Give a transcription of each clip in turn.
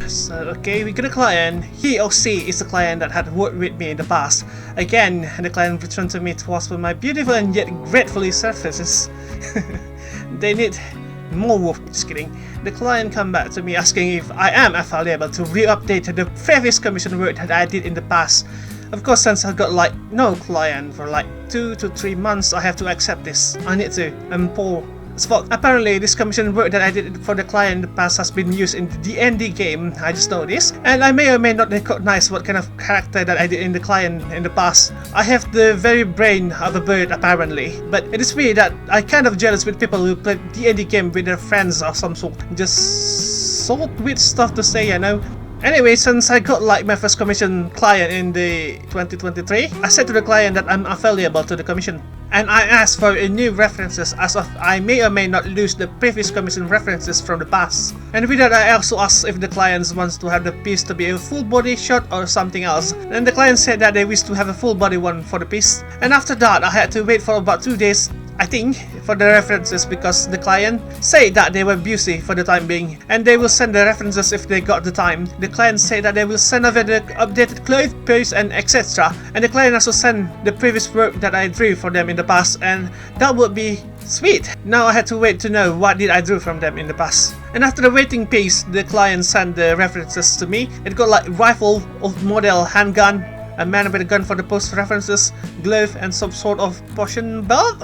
So okay, we got a client. He or she is the client that had worked with me in the past. Again, the client returned to me to ask for my beautiful and yet gratefully services. They need more work. Just kidding. The client come back to me asking if I am available to re-update the previous commission work that I did in the past. Of course, since I got like no client for like 2 to 3 months, I have to accept this. I need to. I'm poor as fuck. Apparently, this commission work that I did for the client in the past has been used in the DND game. I just know this, and I may or may not recognize what kind of character that I did in the client in the past. I have the very brain of a bird apparently, but it is weird that I kind of jealous with people who play DND game with their friends or some sort. Just sort weird stuff to say, you know. Anyway, since I got like my first commission client in the 2023, I said to the client that I'm available to the commission. And I asked for a new references as of I may or may not lose the previous commission references from the past. And with that, I also asked if the client wants to have the piece to be a full body shot or something else. And the client said that they wish to have a full body one for the piece. And after that, I had to wait for about 2 days, I think, for the references because the client said that they were busy for the time being and they will send the references if they got the time. The client said that they will send over the updated clothes, pose and etc. And the client also sent the previous work that I drew for them in the past, and that would be sweet. Now I had to wait to know what did I drew from them in the past. And after the waiting piece, the client sent the references to me. It got like rifle, old model handgun, a man with a gun for the post references, glove and some sort of potion belt,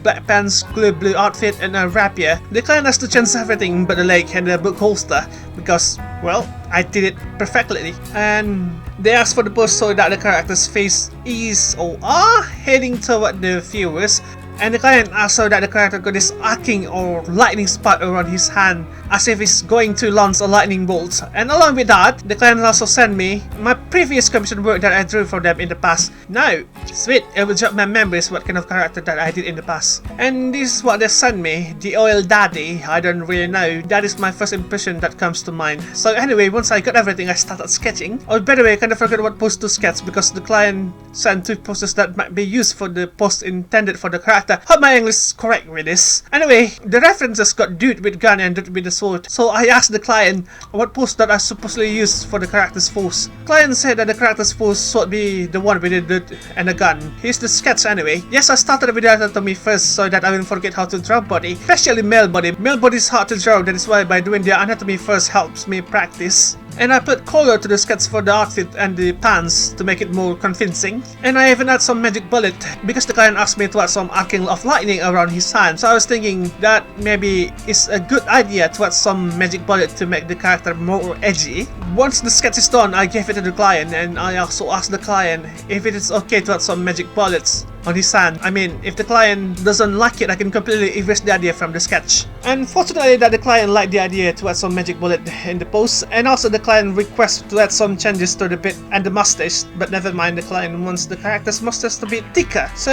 black pants, blue outfit and a rapier. The client has to change everything but the leg and the book holster because, well, I did it perfectly. And they asked for the post so that the character's face is or are heading toward the viewers. And the client asked so that the character got this arcing or lightning spot around his hand as if he's going to launch a lightning bolt. And along with that, the client also sent me my previous commission work that I drew for them in the past. Now, sweet, it will jog my memories what kind of character that I did in the past. And this is what they sent me, the oil daddy. I don't really know, that is my first impression that comes to mind. So anyway, once I got everything, I started sketching. Oh, by the way, I kind of forgot what post to sketch because the client sent 2 posters that might be used for the post intended for the character. Hope my English is correct with this. Anyway, the references got dude with gun and dude with the sword. So I asked the client what pose that I supposedly used for the character's pose. Client said that the character's pose should be the one with the dude and the gun. Here's the sketch anyway. Yes, I started with the anatomy first so that I wouldn't forget how to draw body. Especially male body. Male body is hard to draw, that is why by doing the anatomy first helps me practice. And I put color to the sketch for the outfit and the pants to make it more convincing. And I even add some magic bullet because the client asked me to add some arcing of lightning around his hand. So I was thinking that maybe it's a good idea to add some magic bullet to make the character more edgy. Once the sketch is done, I gave it to the client and I also asked the client if it is okay to add some magic bullets on his hand. I mean, if the client doesn't like it, I can completely erase the idea from the sketch. And fortunately that the client liked the idea to add some magic bullet in the pose, and also the client requested to add some changes to the beard and the mustache, but never mind, the client wants the character's mustache to be thicker. So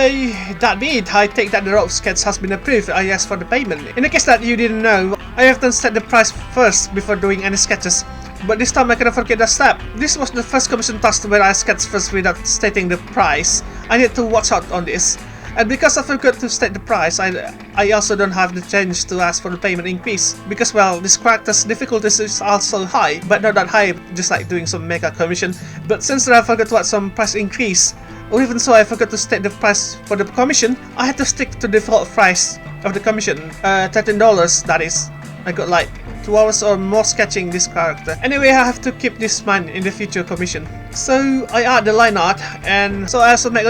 that be it, I take that the rough sketch has been approved. I ask for the payment. In the case that you didn't know, I often set the price first before doing any sketches. But this time I cannot forget that step. This was the first commission task where I sketched first without stating the price. I need to watch out on this. And because I forgot to state the price, I also don't have the chance to ask for the payment increase. Because, well, this character's difficulties is also high, but not that high, just like doing some mega commission. But since I forgot to add some price increase, or even so I forgot to state the price for the commission, I had to stick to the default price of the commission, $13 that is. I got like 2 hours or more sketching this character. Anyway, I have to keep this in mind in the future commission. So I add the line art, and so I also make a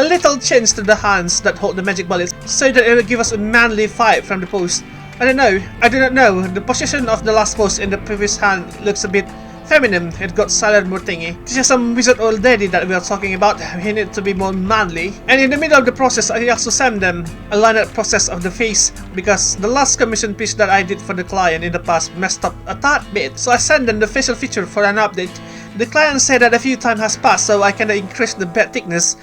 little change to the hands that hold the magic bullets so that it will give us a manly vibe from the pose. I do not know, the position of the last pose in the previous hand looks a bit feminine. It got silent more thingy. This is some wizard old lady that we are talking about. He needs to be more manly. And in the middle of the process, I also sent them a line art process of the face because the last commission piece that I did for the client in the past messed up a tad bit. So I sent them the facial feature for an update. The client said that a few time has passed, so I can increase the bed thickness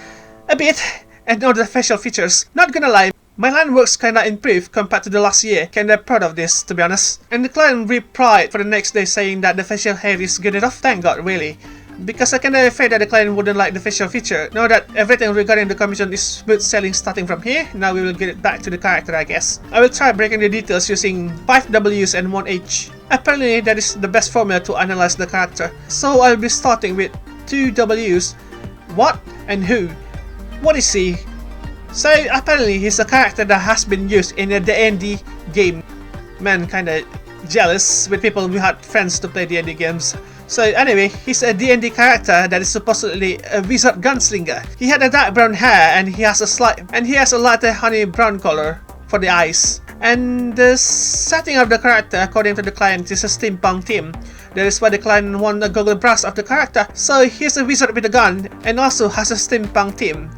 a bit and all the facial features. Not gonna lie, my line works kinda improved compared to the last year. Kinda proud of this, to be honest. And the client replied for the next day saying that the facial hair is good enough. Thank God, really. Because I kinda afraid that the client wouldn't like the facial feature. Now that everything regarding the commission is smooth sailing starting from here, now we will get it back to the character, I guess. I will try breaking the details using 5 Ws and 1 H. Apparently that is the best formula to analyze the character. So I'll be starting with 2 W's. What and who? What is he? So apparently he's a character that has been used in a DND game. Man, kinda jealous with people who had friends to play D&D games. So anyway, he's a D&D character that is supposedly a wizard gunslinger. He had a dark brown hair and he has a lighter honey brown color for the eyes. And the setting of the character, according to the client, is a steampunk theme. That is why the client won a Google brush of the character. So he's a wizard with a gun and also has a steampunk theme.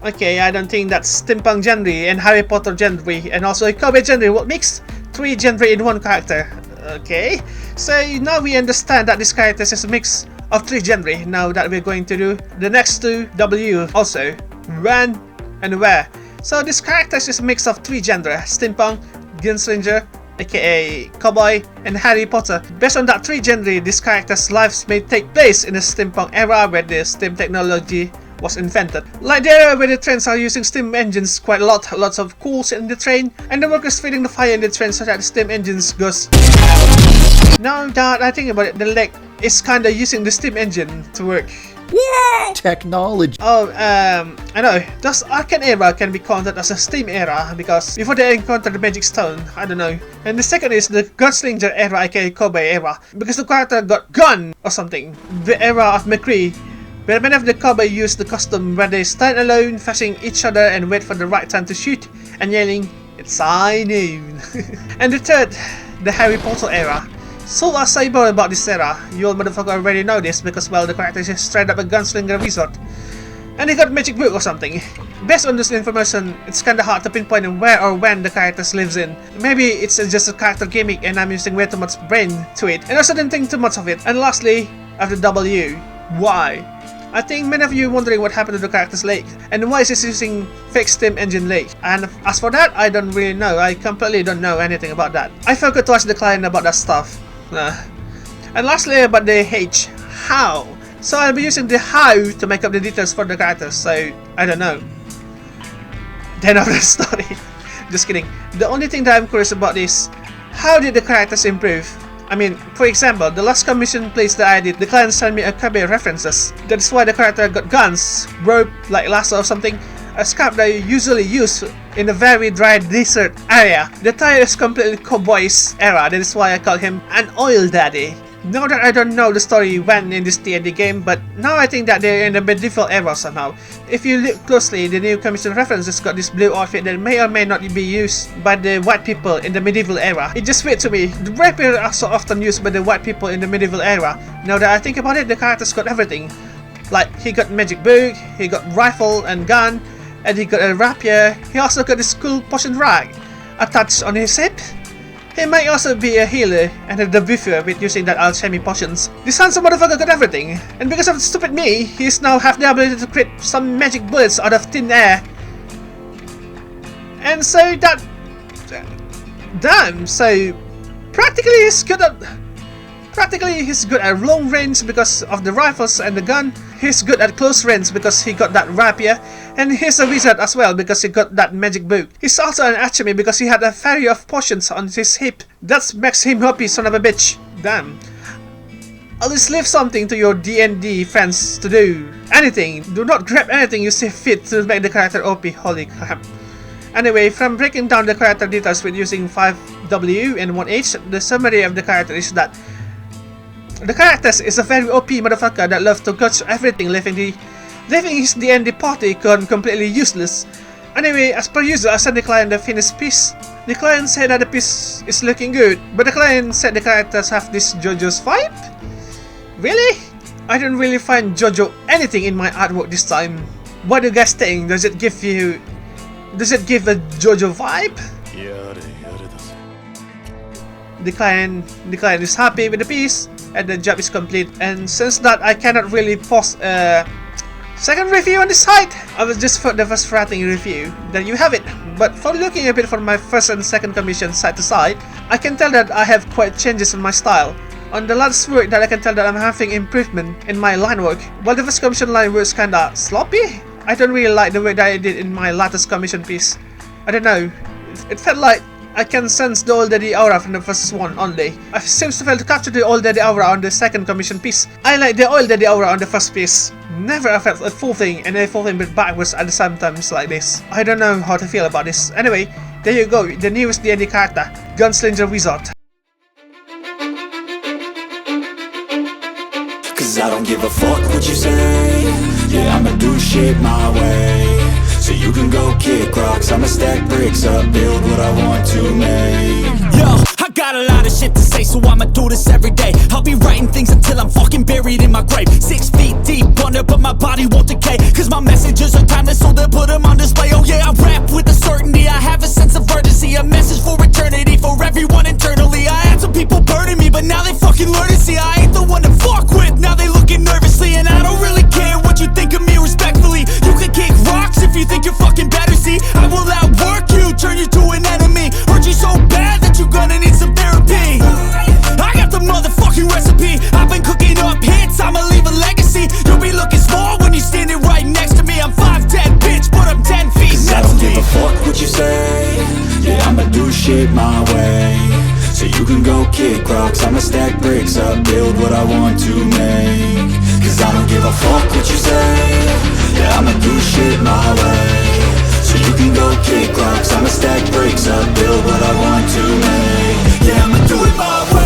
Okay, I don't think that's steampunk genre and Harry Potter genre and also a cowboy genre will mix 3 genre in one character. Okay, so now we understand that this character is a mix of 3 genre. Now that we're going to do the next 2 W also, when and where. So this character is a mix of 3 genre, steampunk, gunslinger, aka cowboy, and Harry Potter. Based on that 3 genre, this character's lives may take place in the steampunk era where the steam technology was invented. Like the era where the trains are using steam engines quite a lot, lots of coals in the train, and the workers feeding the fire in the train so that the steam engines goes. Now that I think about it, the leg is kinda using the steam engine to work. Yeah! Technology. Oh, I know. This Arcane era can be counted as a steam era because before they encountered the magic stone, I don't know. And the second is the Gunslinger era, aka cowboy era, because the character got gun or something. The era of McCree, where many of the cowboy use the custom where they stand alone, facing each other and wait for the right time to shoot, and yelling, "It's high noon." And the third, the Harry Potter era. So as I more about this era, you all motherfucker already know this because, well, the character is straight up a gunslinger wizard. And he got magic book or something. Based on this information, it's kinda hard to pinpoint where or when the character lives in. Maybe it's just a character gimmick and I'm using way too much brain to it, and also didn't think too much of it. And lastly, after W, why? I think many of you wondering what happened to the character's leg, and why is he using fake steam engine leg. And as for that, I don't really know. I completely don't know anything about that. I forgot to ask the client about that stuff. And lastly about the H, how. So I'll be using the how to make up the details for the characters, so I don't know. Then of the story. Just kidding. The only thing that I'm curious about is, how did the characters improve? I mean, for example, the last commission plays that I did, the client sent me a couple of references. That's why the character got guns, rope, like lasso or something, a scarf that you usually use in a very dry desert area. The attire is completely cowboy's era, that is why I call him an oil daddy. Now that I don't know the story when in this D&D game, but now I think that they're in the medieval era somehow. If you look closely, the new commission references got this blue outfit that may or may not be used by the white people in the medieval era. It just fits to me. The rapier are so often used by the white people in the medieval era. Now that I think about it, the character's got everything. Like, he got magic book, he got rifle and gun, and he got a rapier. He also got this cool potion rag attached on his hip. He might also be a healer and a debuffer with using that alchemy potions. This handsome motherfucker got everything, and because of stupid me, he's now have the ability to create some magic bullets out of thin air. And so that... damn, so practically he's good at long range because of the rifles and the gun. He's good at close range because he got that rapier, and he's a wizard as well because he got that magic book. He's also an alchemy because he had a fairy of potions on his hip. That makes him happy, son of a bitch. Damn. At least leave something to your D&D friends to do. Anything. Do not grab anything you see fit to make the character OP. Holy crap. Anyway, from breaking down the character details with using 5W and 1H, the summary of the character is that the character is a very OP motherfucker that loves to gotch everything, leaving his D&D party gone completely useless. Anyway, as per usual, I sent the client the finished piece. The client said that the piece is looking good, but the client said the characters have this JoJo's vibe? Really? I don't really find JoJo anything in my artwork this time. What do you guys think? Does it give a JoJo vibe? The client is happy with the piece, and the job is complete. And since that I cannot really post a second review on the site, I will just put the first writing review. Then you have it. But for looking a bit from my first and second commission side to side, I can tell that I have quite changes in my style. On the last work that I can tell that I'm having improvement in my line work, while the first commission line was kinda sloppy. I don't really like the way that I did in my latest commission piece. I don't know, it felt like I can sense the Old Daddy aura from the first one only. I seems to fail to capture the Old Daddy aura on the second commission piece. I like the Old Daddy aura on the first piece. Never felt a full thing and a full thing but backwards at the same times like this. I don't know how to feel about this. Anyway, there you go, the newest D&D character, Gunslinger Wizard. Cause I don't give a fuck what you say. Yeah, I'ma do shit my way. So you can go kick rocks, I'ma stack bricks up, build what I want to make. Yo, I got a lot of shit to say, so I'ma do this every day. I'll be writing things until I'm fucking buried in my grave. 6 feet deep under, but my body won't decay. Cause my messages are timeless, so they'll put them on display. Oh yeah, I rap with a certainty, I have a sense of urgency. A message for eternity, for everyone internally. I had some people burning me, but now they fucking learn to see I ain't the one to fuck with, now they looking nervously. And I don't really care what you think of me respectfully. You can kick rocks if you think you're fucking better, see. I will outwork you, turn you to an enemy. Hurt you so bad that you're gonna need some therapy. I got the motherfucking recipe. I've been cooking up hits, I'ma leave a legacy. You'll be looking small when you're standing right next to me. I'm 5'10", bitch, but I'm 10 feet. Cause I don't give a fuck what you say. Yeah, I'ma do shit my way. So you can go kick rocks, I'ma stack bricks up, build what I want to make. Cause I don't give a fuck what you say. Yeah, I'ma do shit my way. So you can go kick rocks, I'ma stack bricks up, build what I want to make. Yeah, I'ma do it my way.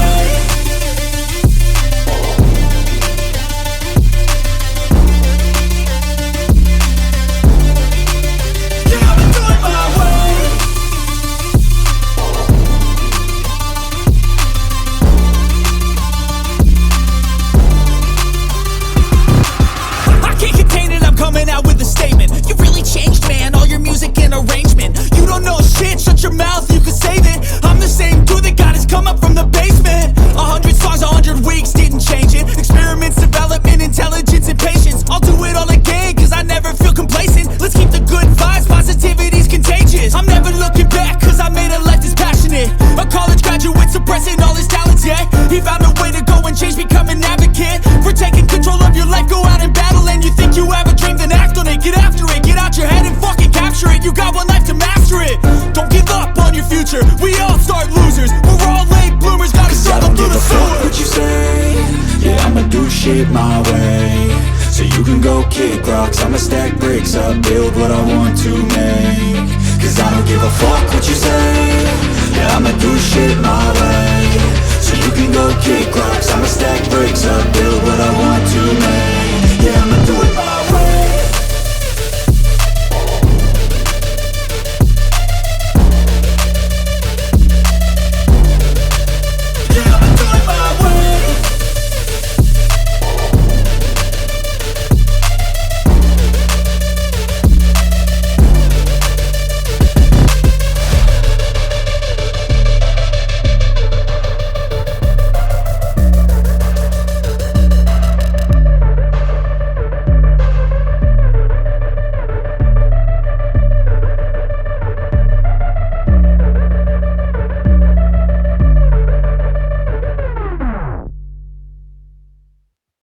Coming out with a statement. You really changed, man, all your music and arrangement. You don't know shit, shut your mouth, you can save it. I'm the same dude that got his come up from the basement. 100 songs, 100 weeks, didn't change it. Experiments, development, intelligence, and patience. I'll do it all again, cause I never feel complacent. Let's keep the good vibes, positivity's contagious. I'm never looking back, cause I made a life that's passionate. A college graduate suppressing all his talents, yeah. He found a way to go and change, become an advocate. For taking control of your life, go out and battle. And you think you have a dream, then act on it, get after it. Get out your head and fucking capture it. You got one life to master it. Don't give up on your future, we all start losers. We're all late bloomers, gotta struggle through the sewer. I don't give a fuck what you say. Yeah, I'ma do shit my way. So you can go kick rocks, I'ma stack bricks up, build what I want to make. Cause I don't give a fuck what you say. Yeah, I'ma do shit my